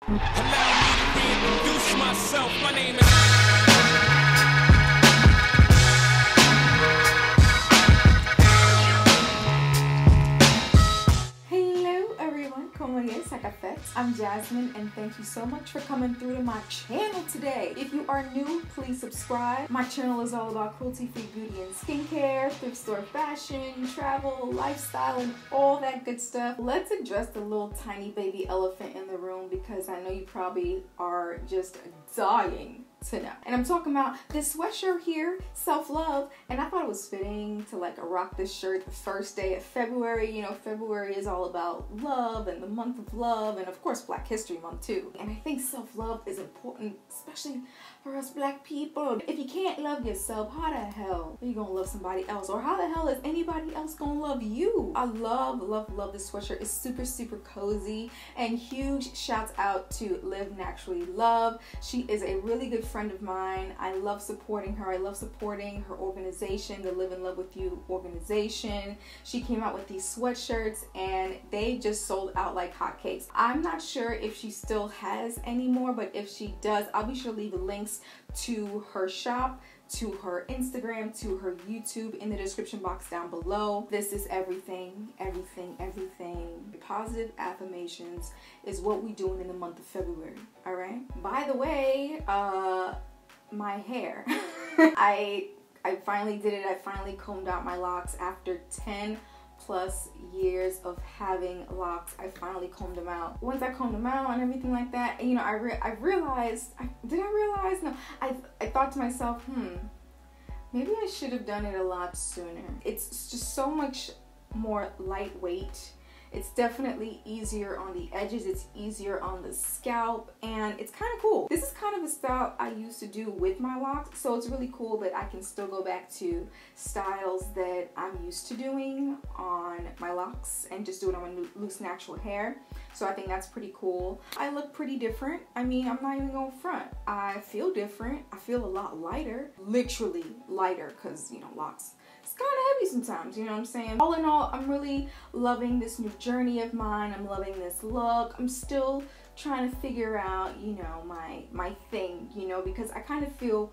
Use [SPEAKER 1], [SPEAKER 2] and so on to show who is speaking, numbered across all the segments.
[SPEAKER 1] Allow me to reintroduce myself. My name is...
[SPEAKER 2] I'm Jasmine, and thank you so much for coming through to my channel today. If you are new, please subscribe. My channel is all about cruelty-free beauty and skincare, thrift store fashion, travel, lifestyle, and all that good stuff. Let's address the little tiny baby elephant in the room, because I know you probably are just dying to know. And I'm talking about this sweatshirt here, self-love, and I thought it was fitting to like rock this shirt the first day of February. You know, February is all about love and the month of love, and of course Black History Month too. And I think self-love is important, especially for us Black people. If you can't love yourself, how the hell are you gonna love somebody else? Or how the hell is anybody else gonna love you? I love this sweatshirt. It's super cozy, and huge shouts out to Live Naturally Love. She is a really good friend of mine. I love supporting her. I love supporting her organization, the Live in Love with You organization. She came out with these sweatshirts and they just sold out like hotcakes. I'm not sure if she still has any more, but if she does, I'll be sure to leave links to her shop, to her Instagram, to her YouTube in the description box down below. This is everything. Positive affirmations is what we're doing in the month of February, all right? By the way, my hair. I finally did it. I finally combed out my locks after 10+ years of having locks. I finally combed them out. Once I combed them out and everything like that, you know, I realized, No, I thought to myself, maybe I should have done it a lot sooner. It's just so much more lightweight. It's definitely easier on the edges, it's easier on the scalp, and it's kind of cool. This is kind of a style I used to do with my locks, so it's really cool that I can still go back to styles that I'm used to doing on my locks and just do it on my loose natural hair. So I think that's pretty cool. I look pretty different. I mean, I'm not even going front. I feel different. I feel a lot lighter, literally lighter, because, you know, locks, it's kind of heavy sometimes, you know what I'm saying? All in all, I'm really loving this new journey of mine. I'm loving this look. I'm still trying to figure out, you know, my thing, you know, because I kind of feel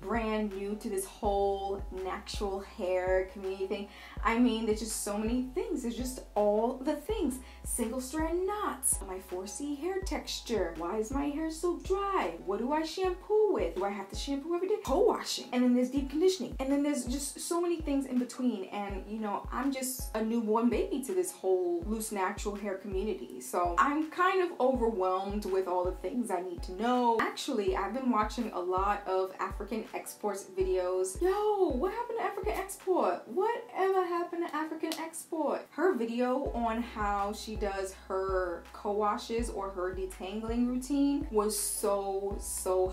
[SPEAKER 2] brand new to this whole natural hair community thing. I mean, there's just so many things. There's just all the things. Single strand knots, my 4C hair texture. Why is my hair so dry? What do I shampoo with? Do I have to shampoo every day? Co-washing. And then there's deep conditioning. And then there's just so many things in between. And you know, I'm just a newborn baby to this whole loose natural hair community. So I'm kind of overwhelmed with all the things I need to know. Actually, I've been watching a lot of African exports videos. Yo, what happened to African export? Whatever happened to African export? Her video on how she does her co-washes or her detangling routine was so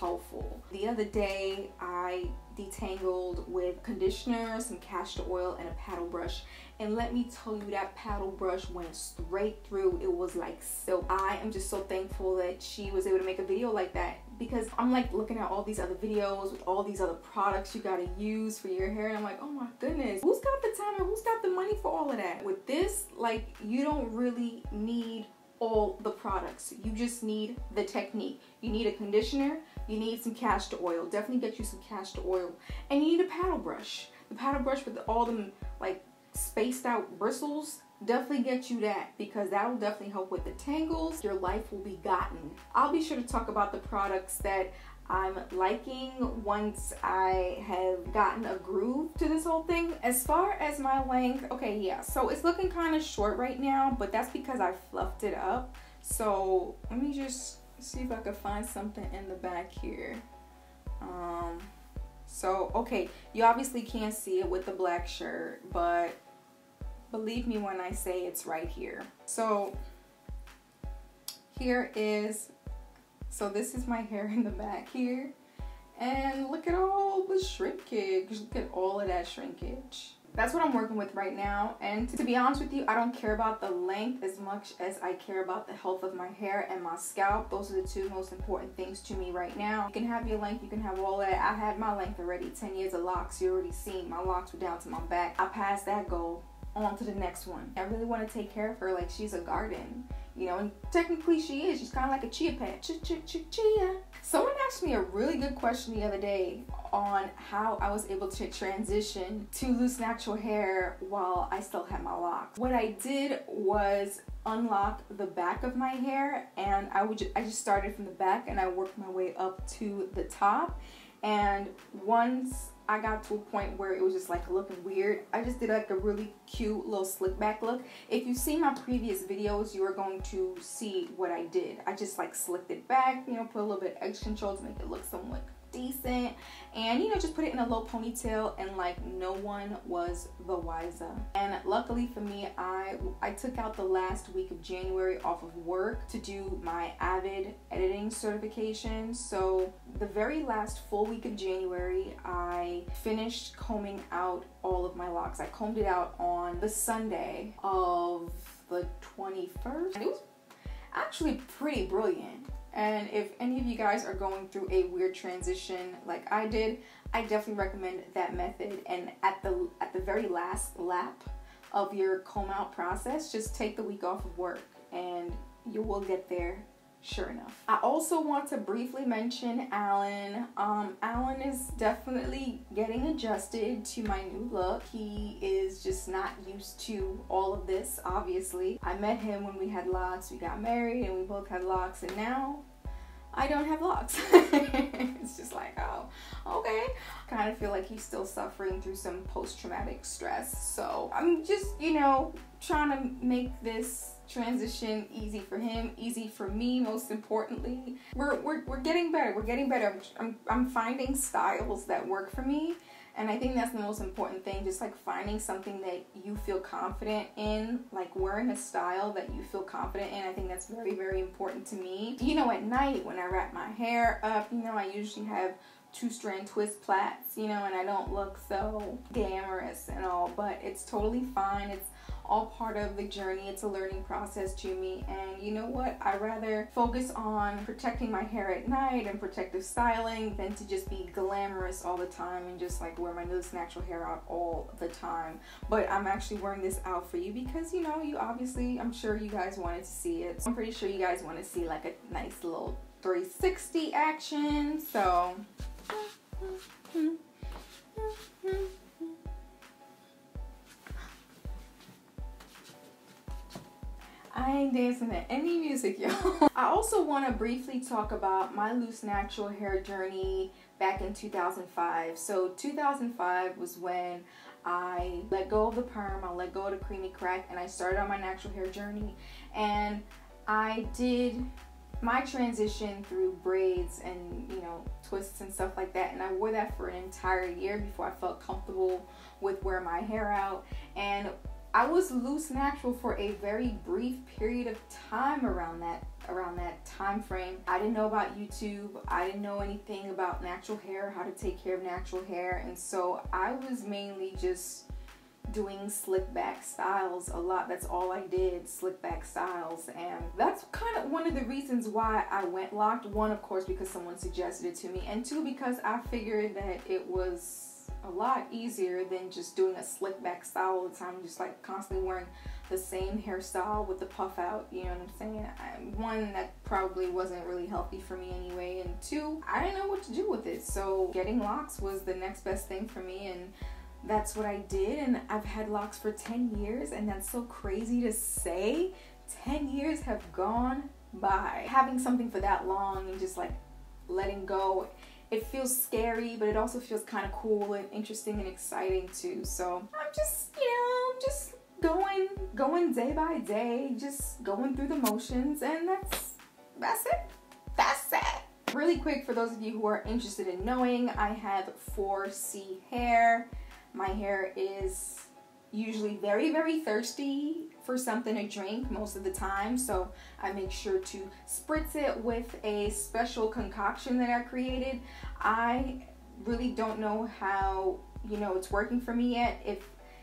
[SPEAKER 2] helpful. The other day I detangled with conditioner, some castor oil, and a paddle brush, and let me tell you, that paddle brush went straight through. It was like silk. I am just so thankful that she was able to make a video like that, because I'm like looking at all these other videos with all these other products you gotta use for your hair, and I'm like, oh my goodness, who's got the time and who's got the money for all of that? With this, like, you don't really need all the products. You just need the technique. You need a conditioner, you need some castor oil. Definitely get you some castor oil. And you need a paddle brush. The paddle brush with all them like spaced out bristles, definitely get you that, because that will definitely help with the tangles. Your life will be gotten. I'll be sure to talk about the products that I'm liking once I have gotten a groove to this whole thing. As far as my length, okay, yeah, so it's looking kind of short right now, but that's because I fluffed it up. So let me just see if I can find something in the back here. So okay, you obviously can't see it with the black shirt, but believe me when I say it's right here. So here is, so this is my hair in the back here, and look at all the shrinkage. Look at all of that shrinkage. That's what I'm working with right now, and to be honest with you, I don't care about the length as much as I care about the health of my hair and my scalp. Those are the two most important things to me right now. You can have your length, you can have all that. I had my length already, 10 years of locks. You already seen my locks were down to my back. I passed that goal. On to the next one. I really want to take care of her like she's a garden. You know, and technically she is. She's kind of like a chia pet. Chia. Someone asked me a really good question the other day on how I was able to transition to loose natural hair while I still had my locks. What I did was unlock the back of my hair, and I just started from the back and I worked my way up to the top. And once I got to a point where it was just like looking weird, I just did like a really cute little slick back look. If you've seen my previous videos, you are going to see what I did. I just like slicked it back, you know, put a little bit of edge control to make it look somewhat decent, and you know, just put it in a low ponytail, and like no one was the wiser. And luckily for me, I took out the last week of January off of work to do my Avid editing certification. So the very last full week of January, I finished combing out all of my locks. I combed it out on the Sunday of the 21st, and it was actually pretty brilliant. And if any of you guys are going through a weird transition like I did, I definitely recommend that method. And at the very last lap of your comb out process, just take the week off of work and you will get there sure enough. I also want to briefly mention Alan. Alan is definitely getting adjusted to my new look. He is just not used to all of this, obviously. I met him when we had locks, we got married, and we both had locks, and now I don't have locks. It's just like, oh, okay. Kind of feel like he's still suffering through some post-traumatic stress. So I'm just, you know, trying to make this transition easy for him, easy for me, most importantly. We're getting better. We're getting better. I'm finding styles that work for me. And I think that's the most important thing, just like finding something that you feel confident in, like wearing a style that you feel confident in. I think that's very, very important to me. You know, at night when I wrap my hair up, you know, I usually have 2-strand twist plaits, you know, and I don't look so glamorous and all, but it's totally fine. It's all part of the journey. It's a learning process to me, and you know what, I rather focus on protecting my hair at night and protective styling than to just be glamorous all the time and just like wear my loose natural hair out all the time. But I'm actually wearing this out for you because, you know, you obviously, I'm sure you guys wanted to see it. I'm pretty sure you guys want to see like a nice little 360 action. So I ain't dancing to any music, y'all. I also want to briefly talk about my loose natural hair journey back in 2005. So 2005 was when I let go of the perm, I let go of the creamy crack, and I started on my natural hair journey. And I did my transition through braids and, you know, twists and stuff like that, and I wore that for an entire year before I felt comfortable with wearing my hair out. And I was loose natural for a very brief period of time around that time frame. I didn't know about YouTube. I didn't know anything about natural hair, how to take care of natural hair, and so I was mainly just doing slick back styles a lot. That's all I did, slick back styles, and that's kind of one of the reasons why I went locked. One, of course, because someone suggested it to me, and two, because I figured that it was a lot easier than just doing a slick back style all the time, just like constantly wearing the same hairstyle with the puff out, you know what I'm saying? One, that probably wasn't really healthy for me anyway, and two, I didn't know what to do with it. So getting locks was the next best thing for me, and that's what I did. And I've had locks for 10 years, and that's so crazy to say. 10 years have gone by. Having something for that long and just like letting go, it feels scary, but it also feels kind of cool and interesting and exciting too. So I'm just, you know, just going day by day, just going through the motions, and that's it. That's it. Really quick, for those of you who are interested in knowing, I have 4C hair. My hair is usually very, very thirsty for something to drink most of the time, so I make sure to spritz it with a special concoction that I created. I really don't know how, you know, it's working for me yet.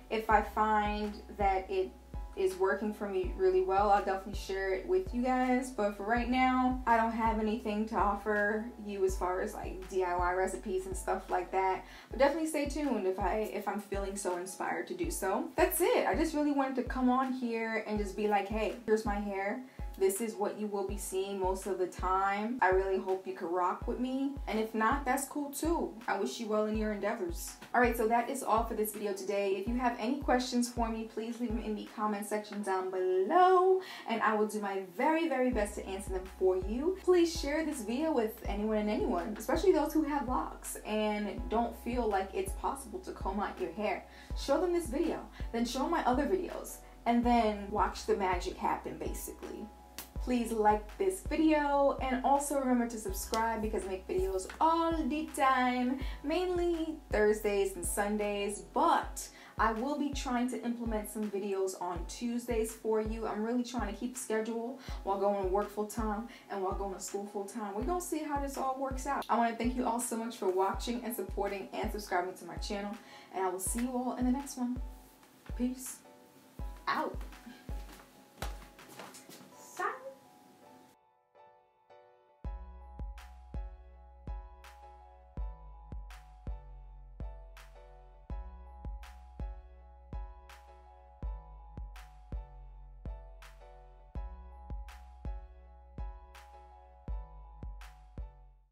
[SPEAKER 2] If I find that it is working for me really well, I'll definitely share it with you guys, but for right now, I don't have anything to offer you as far as like DIY recipes and stuff like that, but definitely stay tuned if I'm feeling so inspired to do so. That's it. I just really wanted to come on here and just be like, hey, here's my hair. this is what you will be seeing most of the time. I really hope you could rock with me. And if not, that's cool too. I wish you well in your endeavors. Alright, so that is all for this video today. If you have any questions for me, please leave them in the comment section down below. And I will do my very, very best to answer them for you. Please share this video with anyone and anyone, especially those who have locks and don't feel like it's possible to comb out your hair. Show them this video, then show them my other videos, and then watch the magic happen basically. Please like this video and also remember to subscribe because I make videos all the time, mainly Thursdays and Sundays, but I will be trying to implement some videos on Tuesdays for you. I'm really trying to keep schedule while going to work full time and while going to school full time. We're going to see how this all works out. I want to thank you all so much for watching and supporting and subscribing to my channel, and I will see you all in the next one. Peace out.